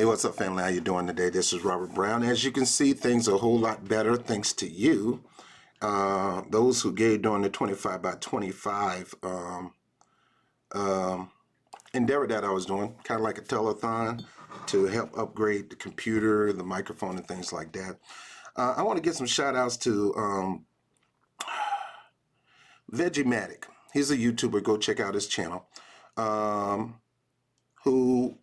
What's up, family? How you doing today? This is Robert Brown. As you can see, things are a whole lot better thanks to you. Those who gave during the 25 by 25 endeavor that I was doing, kind of like a telethon to help upgrade the computer, the microphone, and things like that. I want to give some shout outs to Vegematic. He's a YouTuber. Go check out his channel. Who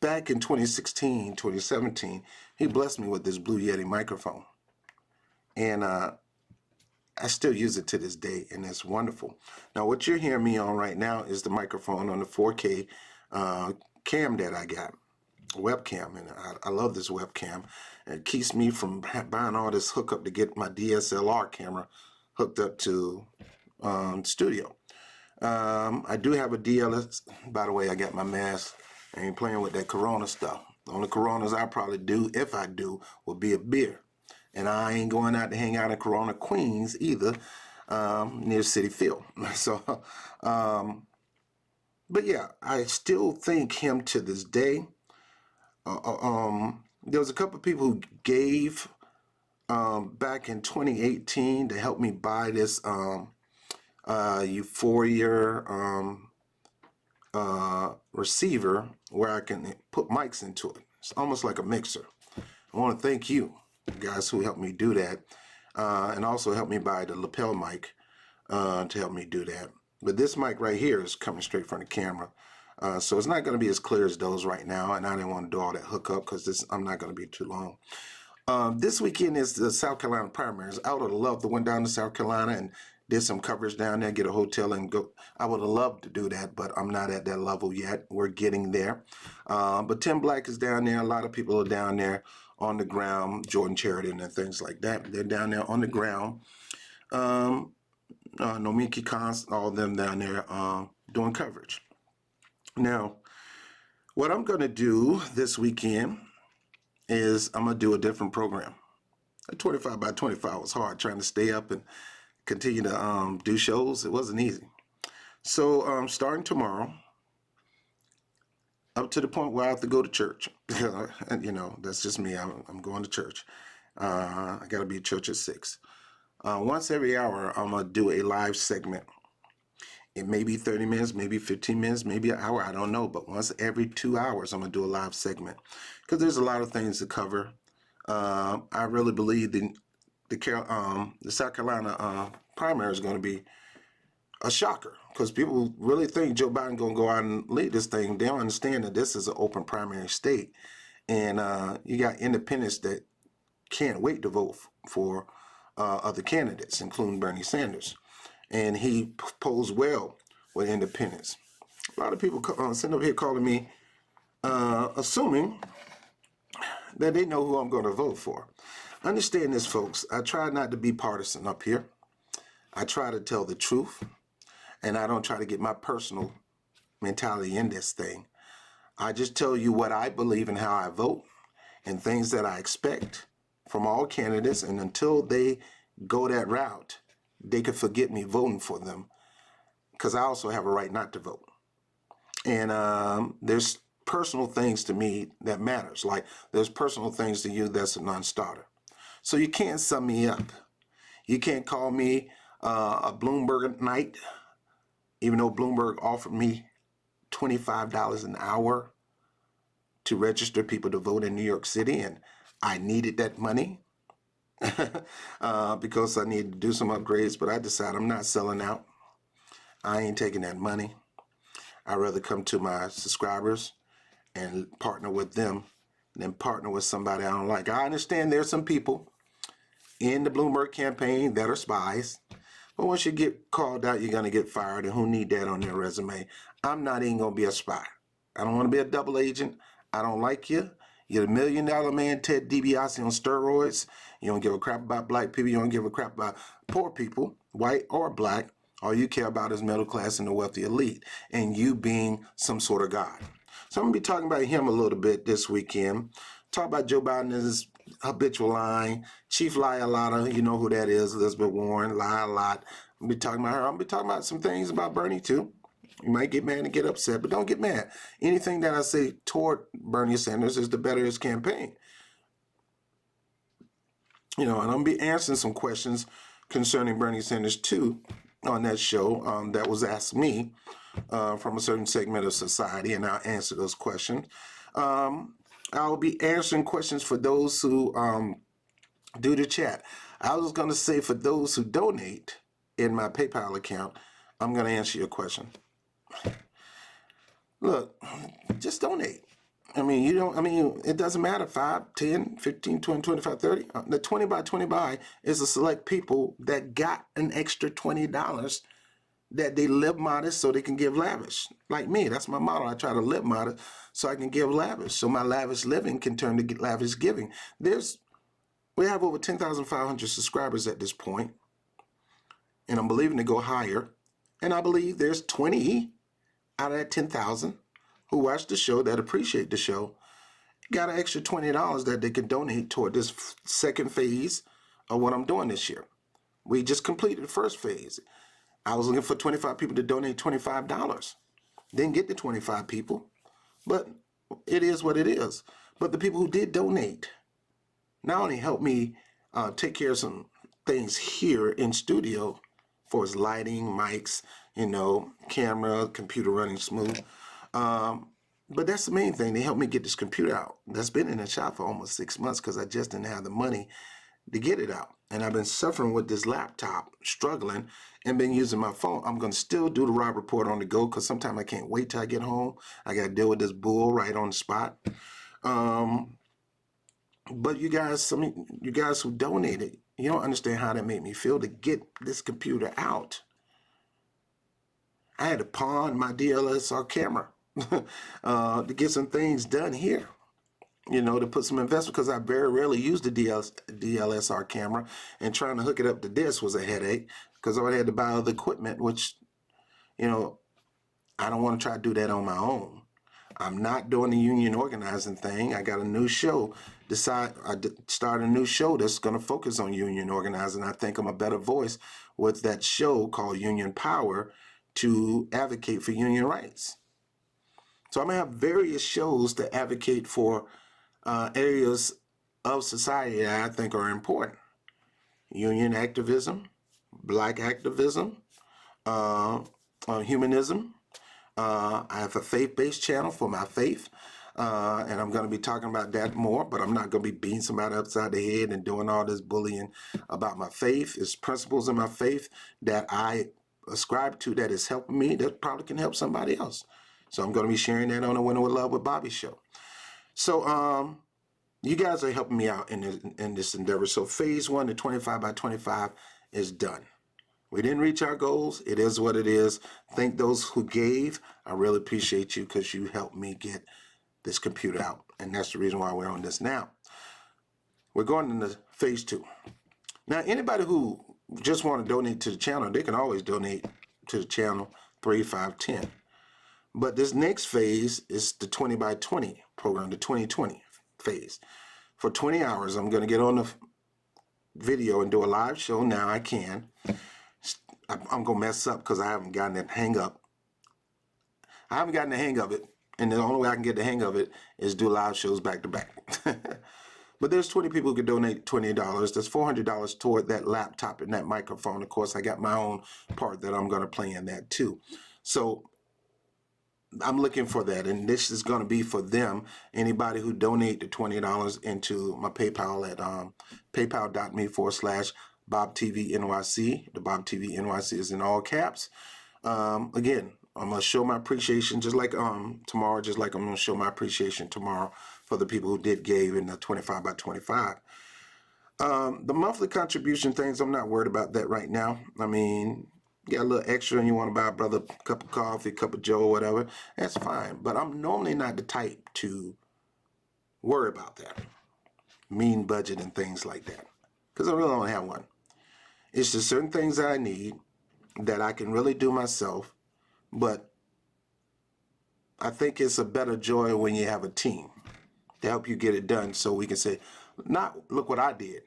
back in 2016, 2017, he blessed me with this Blue Yeti microphone. And I still use it to this day, and it's wonderful. Now, what you're hearing me on right now is the microphone on the 4K cam that I got, webcam, and I love this webcam. It keeps me from buying all this hookup to get my DSLR camera hooked up to studio. I do have a DLS. By the way, I got my mask. I ain't playing with that Corona stuff. The only Coronas I probably do, if I do, will be a beer. And I ain't going out to hang out in Corona, Queens either, near City Field. So, but yeah, I still thank him to this day. There was a couple of people who gave back in 2018 to help me buy this Euphoria receiver where I can put mics into it. It's almost like a mixer. I want to thank you guys who helped me do that, and also helped me buy the lapel mic to help me do that. But this mic right here is coming straight from the camera, so it's not going to be as clear as those right now, and I didn't want to do all that hookup because I'm not going to be too long. This weekend is the South Carolina primaries. I would have loved to went down to South Carolina and did some coverage down there, get a hotel and go. I would have loved to do that, but I'm not at that level yet. We're getting there. But Tim Black is down there. A lot of people are down there on the ground. Jordan Sheridan and things like that. They're down there on the ground. Nomiki Khan, all of them down there doing coverage. Now, what I'm going to do this weekend is I'm going to do a different program. A 25 by 25 was hard, trying to stay up and continue to do shows. It wasn't easy. So starting tomorrow, up to the point where I have to go to church. And, you know, that's just me. I'm going to church. I got to be at church at 6. Once every hour, I'm going to do a live segment. It may be 30 minutes, maybe 15 minutes, maybe an hour. I don't know. But once every 2 hours, I'm going to do a live segment because there's a lot of things to cover. I really believe the South Carolina primary is going to be a shocker because people really think Joe Biden going to go out and lead this thing. They don't understand that this is an open primary state, and you got independents that can't wait to vote for other candidates, including Bernie Sanders, and he posed well with independents. A lot of people sitting up here calling me, assuming that they know who I'm going to vote for. Understand this, folks. I try not to be partisan up here. I try to tell the truth, and I don't try to get my personal mentality in this thing. I just tell you what I believe and how I vote and things that I expect from all candidates, and until they go that route, they could forget me voting for them because I also have a right not to vote. And there's personal things to me that matters. Like there's personal things to you that's a non-starter. So you can't sum me up. You can't call me a Bloomberg Knight, even though Bloomberg offered me $25 an hour to register people to vote in New York City, and I needed that money because I needed to do some upgrades, but I decided I'm not selling out. I ain't taking that money. I'd rather come to my subscribers and partner with them than partner with somebody I don't like. I understand there's some people in the Bloomberg campaign that are spies, but once you get called out, you're going to get fired, and who need that on their resume? I'm not even going to be a spy. I don't want to be a double agent. I don't like you. You're $1 million man, Ted DiBiase on steroids. You don't give a crap about black people. You don't give a crap about poor people, white or black. All you care about is middle class and the wealthy elite, and you being some sort of God. So I'm going to be talking about him a little bit this weekend. Talk about Joe Biden and his habitual lying. Chief Lie a lot. You know who that is, Elizabeth Warren, lie a lot. I'm going to be talking about her. I'm going to be talking about some things about Bernie too. You might get mad and get upset, but don't get mad. Anything that I say toward Bernie Sanders is to better his campaign. And I'm going to be answering some questions concerning Bernie Sanders too on that show that was asked me from a certain segment of society, and I'll answer those questions. I'll be answering questions for those who do the chat. I was going to say for those who donate in my PayPal account, I'm going to answer your question. Look, just donate. It doesn't matter, 5, 10, 15, 20, 25, 30. The 20 by 20 by is a select people that got an extra $20 that they live modest so they can give lavish. Like me, that's my motto. I try to live modest so I can give lavish. So my lavish living can turn to lavish giving. We have over 10,500 subscribers at this point, and I'm believing to go higher. And I believe there's 20 out of that 10,000 who watch the show, that appreciate the show, got an extra $20 that they can donate toward this second phase of what I'm doing this year. We just completed the first phase. I was looking for 25 people to donate $25. Didn't get the 25 people, but it is what it is. But the people who did donate not only helped me take care of some things here in studio for his lighting, mics, camera, computer running smooth. But that's the main thing. They helped me get this computer out. That's been in the shop for almost 6 months because I just didn't have the money to get it out. And I've been suffering with this laptop, struggling, and been using my phone. I'm going to still do the Rob Report on the go because sometimes I can't wait till I get home. I got to deal with this bull right on the spot. But you guys who donated, you don't understand how that made me feel to get this computer out. I had to pawn my DSLR camera to get some things done here, to put some investment, because I very rarely use the DSLR camera, and trying to hook it up to this was a headache because I had to buy other equipment, which, I don't want to try to do that on my own. I'm not doing the union organizing thing. I got a new show. Start a new show that's going to focus on union organizing. I think I'm a better voice with that show called Union Power to advocate for union rights. So I'm going to have various shows to advocate for areas of society that I think are important. Union activism, black activism, humanism. I have a faith-based channel for my faith, and I'm going to be talking about that more, but I'm not going to be beating somebody upside the head and doing all this bullying about my faith. It's principles in my faith that I ascribe to that is helping me that probably can help somebody else. So I'm going to be sharing that on the Winter with Love with Bobby show. So you guys are helping me out in this endeavor. So phase 1, the 25 by 25 is done. We didn't reach our goals. It is what it is. Thank those who gave. I really appreciate you because you helped me get this computer out. And that's the reason why we're on this now. We're going into phase 2. Now, anybody who just want to donate to the channel, they can always donate to the channel 3, 5, 10. But this next phase is the 20 by 20 program, the 2020 phase. For 20 hours, I'm going to get on the video and do a live show. Now I can. I'm going to mess up because I haven't gotten the hang of it. And the only way I can get the hang of it is do live shows back to back. But there's 20 people who could donate $20. There's $400 toward that laptop and that microphone. Of course, I got my own part that I'm going to play in that too. So I'm looking for that, and this is going to be for them. Anybody who donate the $20 into my PayPal at paypal.me/BOBTV NYC. The BOBTV NYC is in all caps. Again, I'm going to show my appreciation just like tomorrow, just like I'm going to show my appreciation tomorrow for the people who did give in the 25 by 25. The monthly contribution things, I'm not worried about that right now. I mean, you got a little extra and you want to buy a brother a cup of coffee, a cup of joe, whatever, that's fine. But I'm normally not the type to worry about that. Mean budget and things like that. Because I really don't have one. It's just certain things that I need that I can really do myself. But I think it's a better joy when you have a team to help you get it done, so we can say, not look what I did,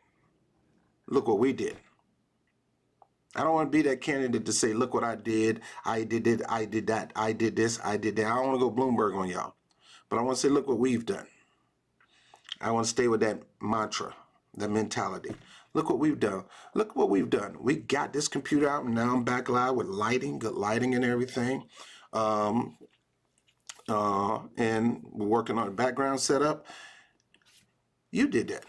look what we did. I don't want to be that candidate to say, look what I did it, I did that, I did this, I did that. I don't want to go Bloomberg on y'all. But I want to say, look what we've done. I want to stay with that mantra, that mentality. Look what we've done. Look what we've done. We got this computer out, and now I'm back live with lighting, good lighting and everything. And we're working on a background setup. You did that.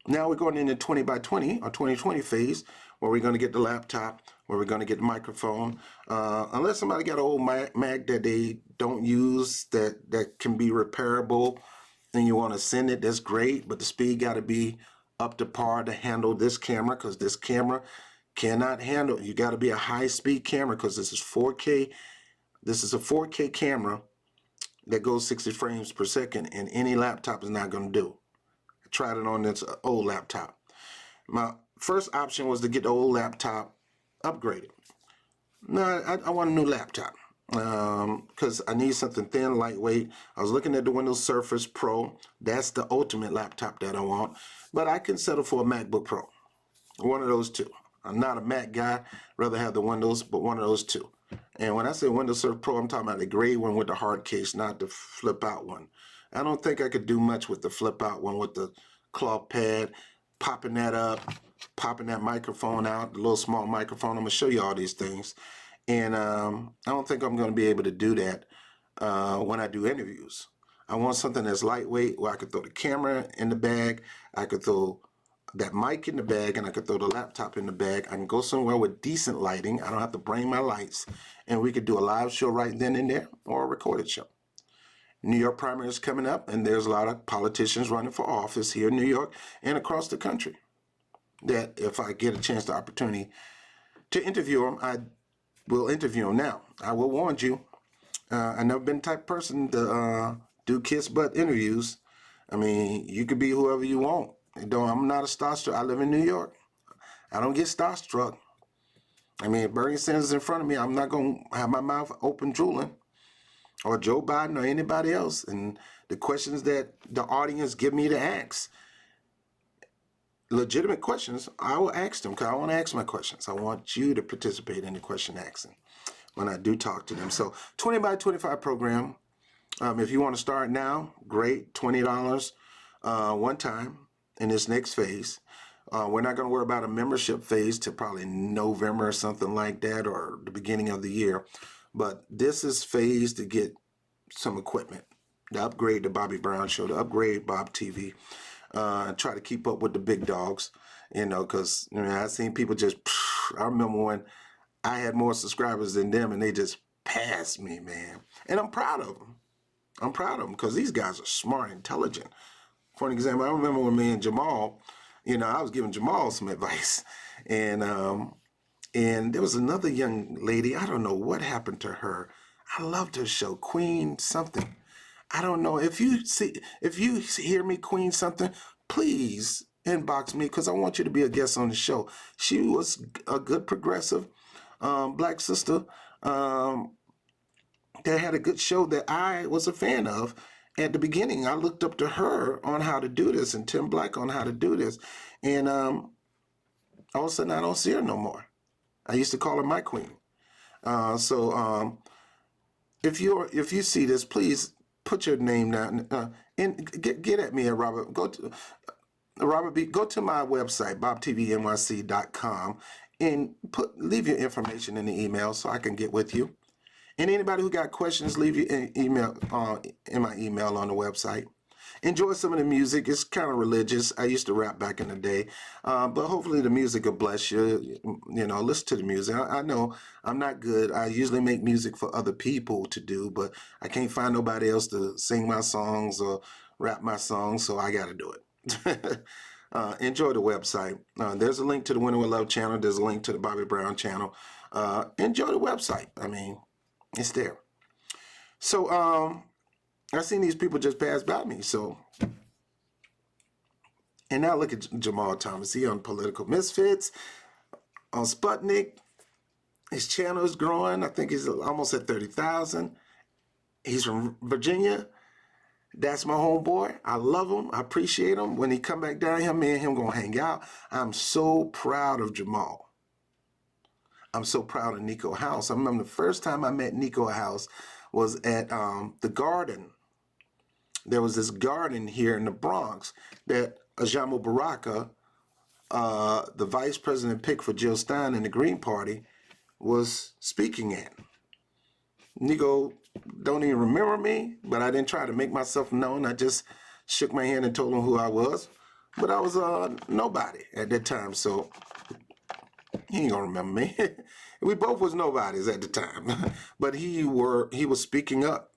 Now we're going into 20 by 20 or 2020 phase, where we're going to get the laptop, where we're going to get the microphone. Unless somebody got an old Mac that they don't use, that can be repairable, and you want to send it, that's great. But the speed got to be up to par to handle this camera, because this camera cannot handle. You got to be a high-speed camera, because this is 4K. This is a 4K camera that goes 60 frames per second, and any laptop is not going to do. I tried it on this old laptop. My first option was to get the old laptop upgraded. No, I want a new laptop because I need something thin, lightweight. I was looking at the Windows Surface Pro. That's the ultimate laptop that I want. But I can settle for a MacBook Pro. One of those two. I'm not a Mac guy. Rather have the Windows, but one of those two. And when I say Windows Surface Pro, I'm talking about the gray one with the hard case, not the flip out one. I don't think I could do much with the flip out one with the cloth pad, popping that up, popping that microphone out, the little small microphone. I'm going to show you all these things. And I don't think I'm going to be able to do that when I do interviews. I want something that's lightweight, where I could throw the camera in the bag, I could throw that mic in the bag, and I could throw the laptop in the bag. I can go somewhere with decent lighting. I don't have to bring my lights, and we could do a live show right then and there, or a recorded show. New York primary is coming up, and there's a lot of politicians running for office here in New York and across the country, that if I get a chance, the opportunity to interview them, I will interview them. Now, I will warn you, I've never been the type of person to do kiss butt interviews. I mean, you could be whoever you want. I'm not a starstruck. I live in New York. I don't get starstruck. I mean, if Bernie Sanders is in front of me, I'm not going to have my mouth open drooling, or Joe Biden or anybody else. And the questions that the audience give me to ask, legitimate questions, I will ask them, because I want to ask my questions. I want you to participate in the question asking when I do talk to them. So 20 by 25 program. If you want to start now, great, $20 one time in this next phase. We're not going to worry about a membership phase till probably November or something like that, or the beginning of the year. But this is phase to get some equipment, to upgrade the Bobby Brown Show, to upgrade BOBTV, try to keep up with the big dogs, because I've seen people just, I remember when I had more subscribers than them, and they just passed me, man. And I'm proud of them. I'm proud of them, because these guys are smart, intelligent. For an example, I remember when me and Jamal, I was giving Jamal some advice, and there was another young lady. I don't know what happened to her. I loved her show, Queen something. I don't know if you hear me, Queen something. Please inbox me, because I want you to be a guest on the show. She was a good progressive black sister that had a good show that I was a fan of. At the beginning, I looked up to her on how to do this, and Tim Black on how to do this. And all of a sudden, I don't see her no more. I used to call her my queen. So if you see this, please put your name down and get at me at Robert. Go to my website, bobtvnyc.com, and leave your information in the email so I can get with you. And anybody who got questions, leave your email in my email on the website. Enjoy some of the music. It's kind of religious. I used to rap back in the day, but hopefully the music will bless you. Listen to the music. I know I'm not good. I usually make music for other people to do, but I can't find nobody else to sing my songs or rap my songs, so I got to do it. Enjoy the website. There's a link to the Winter with Love channel. There's a link to the Bobby Brown channel. Enjoy the website. I mean, it's there. So I've seen these people just pass by me. So, and now look at Jamal Thomas. He on Political Misfits, on Sputnik. His channel is growing. I think he's almost at 30,000. He's from Virginia. That's my homeboy. I love him. I appreciate him. When he come back down here, me and him gonna hang out. I'm so proud of Jamal. I'm so proud of Nico House. I remember the first time I met Nico House was at the Garden. There was this garden here in the Bronx that Ajamu Baraka, the vice president picked for Jill Stein in the Green Party, was speaking at. Nico don't even remember me, but I didn't try to make myself known. I just shook my hand and told him who I was. But I was nobody at that time, so he ain't gonna remember me. We both was nobodies at the time. But he was speaking up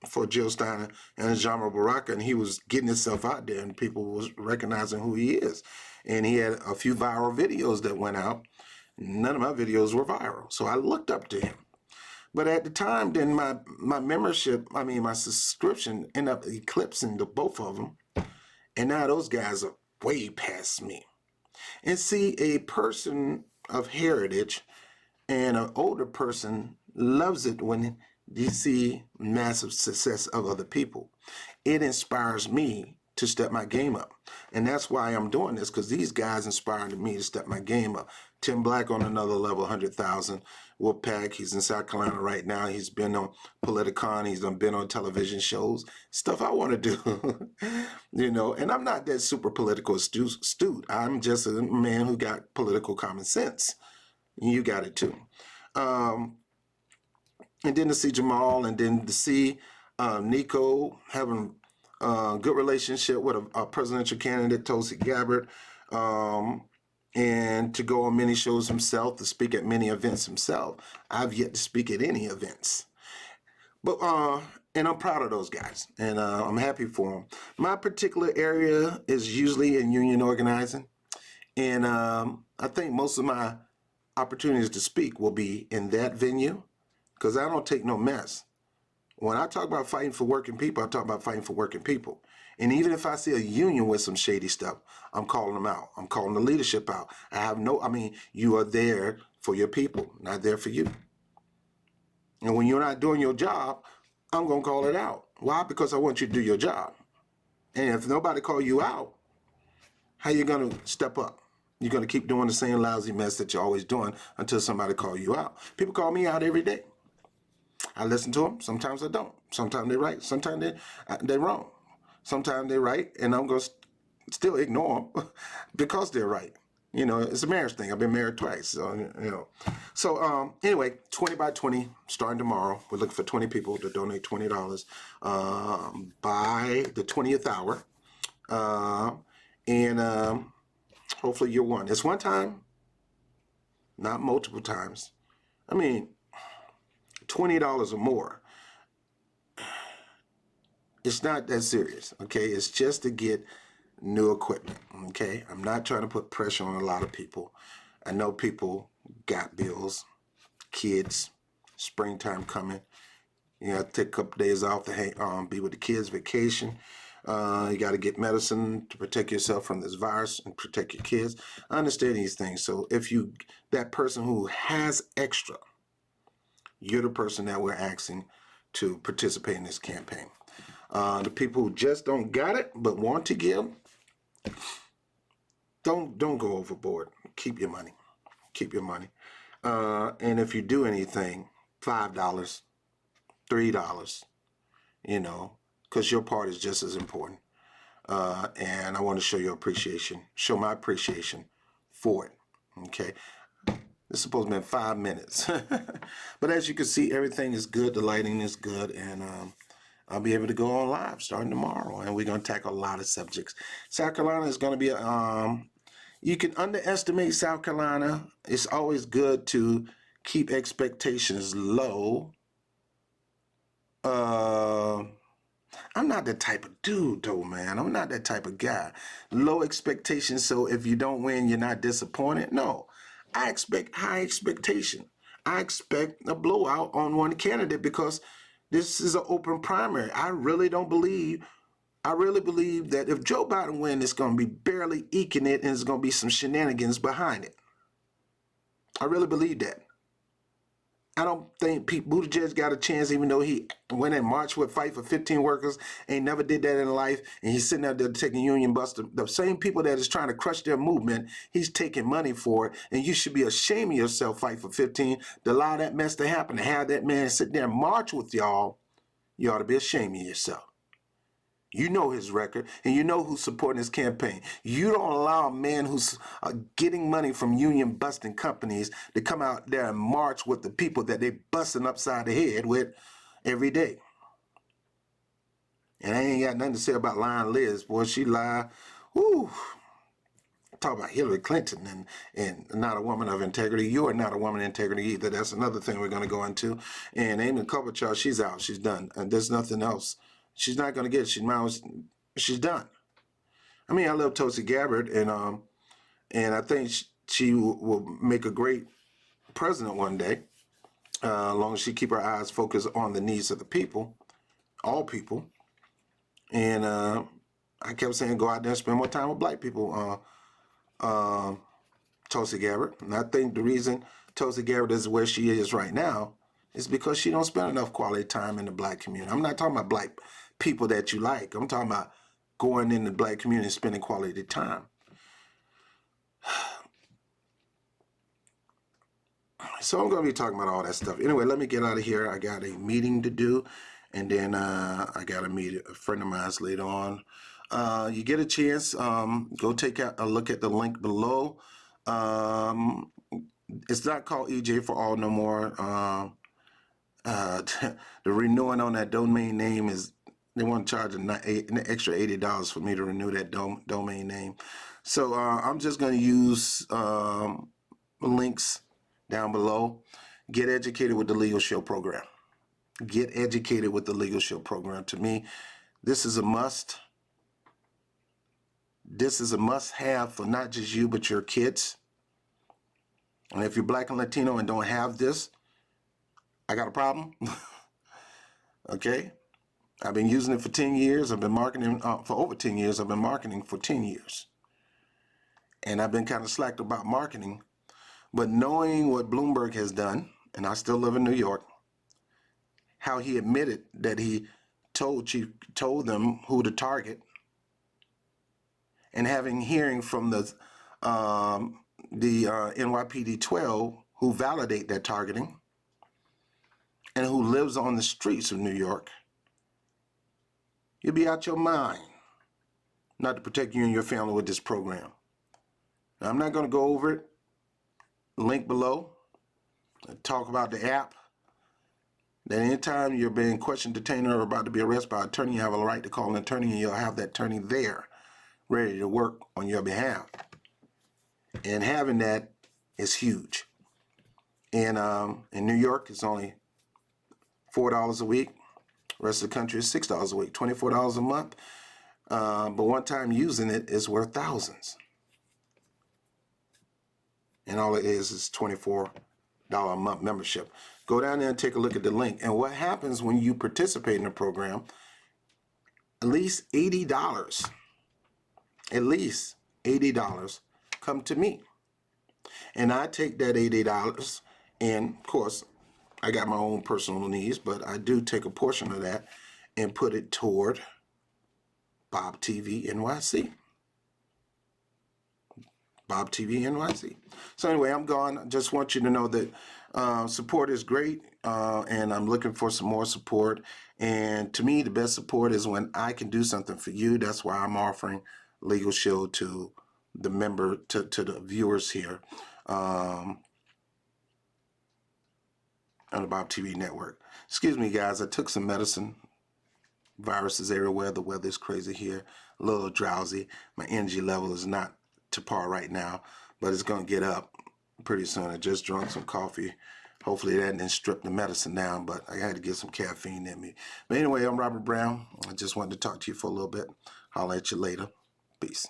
for Jill Steiner and Jamar Baraka, and he was getting himself out there, and people was recognizing who he is. And he had a few viral videos that went out. None of my videos were viral, so I looked up to him. But at the time, then my subscription ended up eclipsing the both of them. And now those guys are way past me. And see, a person of heritage and an older person loves it when you see massive success of other people. It inspires me to step my game up. And that's why I'm doing this, because these guys inspired me to step my game up. Tim Black on another level, 100,000. Wolfpack, he's in South Carolina right now. He's been on Politicon. He's been on television shows. Stuff I want to do, you know. And I'm not that super political astute. I'm just a man who got political common sense. You got it too. And then to see Jamal, and then to see Nico having a good relationship with a presidential candidate, Tulsi Gabbard, and to go on many shows himself, to speak at many events himself. I've yet to speak at any events. But and I'm proud of those guys, and I'm happy for them. My particular area is usually in union organizing, and I think most of my opportunities to speak will be in that venue, because I don't take no mess. When I talk about fighting for working people, I talk about fighting for working people. And even if I see a union with some shady stuff, I'm calling them out. I'm calling the leadership out. You are there for your people, not there for you. And when you're not doing your job, I'm going to call it out. Why? Because I want you to do your job. And if nobody call you out, how you going to step up? You're going to keep doing the same lousy mess that you're always doing until somebody call you out. People call me out every day. I listen to them. Sometimes I don't. Sometimes they're right. Sometimes they're wrong. Sometimes they're right, and I'm going to still ignore them because they're right. You know, it's a marriage thing. I've been married twice, so, you know. So, anyway, 20 by 20, starting tomorrow. We're looking for 20 people to donate $20 by the 20th hour. And hopefully you're one. It's one time, not multiple times. I mean, $20 or more. It's not that serious, okay? It's just to get new equipment, okay? I'm not trying to put pressure on a lot of people. I know people got bills, kids, springtime coming. You got to take a couple days off to be with the kids, vacation. You got to get medicine to protect yourself from this virus and protect your kids. I understand these things. So if that person who has extra, you're the person that we're asking to participate in this campaign. The people who just don't got it but want to give, don't go overboard. Keep your money. Keep your money. And if you do anything, $5, $3, you know, because your part is just as important. And I want to show my appreciation for it. Okay. It's supposed to be 5 minutes. But as you can see, everything is good. The lighting is good. And I'll be able to go on live starting tomorrow. And we're going to tackle a lot of subjects. South Carolina is going to be you can underestimate South Carolina. It's always good to keep expectations low. I'm not that type of dude, though, man. I'm not that type of guy. Low expectations, so if you don't win, you're not disappointed. No, I expect high expectation. I expect a blowout on one candidate because this is an open primary. I really believe that if Joe Biden wins, it's going to be barely eking it, and there's going to be some shenanigans behind it. I really believe that. I don't think Pete Buttigieg got a chance, even though he went and marched with Fight for 15 Workers, ain't never did that in life, and he's sitting out there taking union buster. The same people that is trying to crush their movement, he's taking money for it, and you should be ashamed of yourself, Fight for 15, to allow that mess to happen, to have that man sit there and march with y'all. You ought to be ashamed of yourself. You know his record, and you know who's supporting his campaign. You don't allow a man who's getting money from union busting companies to come out there and march with the people that they busting upside the head with every day. And I ain't got nothing to say about lying Liz. Boy, she lie. Woo. Talk about Hillary Clinton and not a woman of integrity. You are not a woman of integrity either. That's another thing we're going to go into. And Amy Klobuchar, she's out. She's done. And there's nothing else. She's not going to get it. She's done. I mean, I love Tulsi Gabbard, and I think she will make a great president one day, as long as she keep her eyes focused on the needs of the people, all people. And I kept saying, go out there and spend more time with black people, Tulsi Gabbard. And I think the reason Tulsi Gabbard is where she is right now is because she don't spend enough quality time in the black community. I'm not talking about black people that you like. I'm talking about going in the black community and spending quality time. So I'm going to be talking about all that stuff. Anyway, let me get out of here. I got a meeting to do, and then I got to meet a friend of mine later on. You get a chance, go take a look at the link below. It's not called EJ for All no more. The renewing on that domain name is, they want to charge an extra $80 for me to renew that domain name. So I'm just going to use links down below. Get educated with the Legal Shield program. Get educated with the Legal Shield program. To me, this is a must. This is a must-have for not just you, but your kids. And if you're black and Latino and don't have this, I got a problem. Okay? I've been using it for 10 years. I've been marketing for over 10 years. I've been marketing for 10 years. And I've been kind of slacked about marketing. But knowing what Bloomberg has done, and I still live in New York, how he admitted that he told them who to target, and having hearing from the NYPD 12 who validate that targeting and who lives on the streets of New York, you'll be out your mind not to protect you and your family with this program. Now, I'm not going to go over it. Link below. Talk about the app. That anytime you're being questioned, detained, or about to be arrested by an attorney, you have a right to call an attorney, and you'll have that attorney there ready to work on your behalf. And having that is huge. And in New York, it's only $4 a week. The rest of the country is $6 a week, $24 a month. But one time using it is worth thousands. And all it is $24 a month membership. Go down there and take a look at the link. And what happens when you participate in the program, at least $80 come to me. And I take that $80, and of course, I got my own personal needs, but I do take a portion of that and put it toward BOBTV NYC. BOBTV NYC. So anyway, I'm gone. I just want you to know that support is great, and I'm looking for some more support. And to me, the best support is when I can do something for you. That's why I'm offering Legal Shield to the to the viewers here on the BOBTV network. Excuse me, guys. I took some medicine. Viruses everywhere. The weather is crazy here. A little drowsy. My energy level is not to par right now, but it's going to get up pretty soon. I just drank some coffee. Hopefully that didn't strip the medicine down, but I had to get some caffeine in me. But anyway, I'm Robert Brown. I just wanted to talk to you for a little bit. I'll let you later. Peace.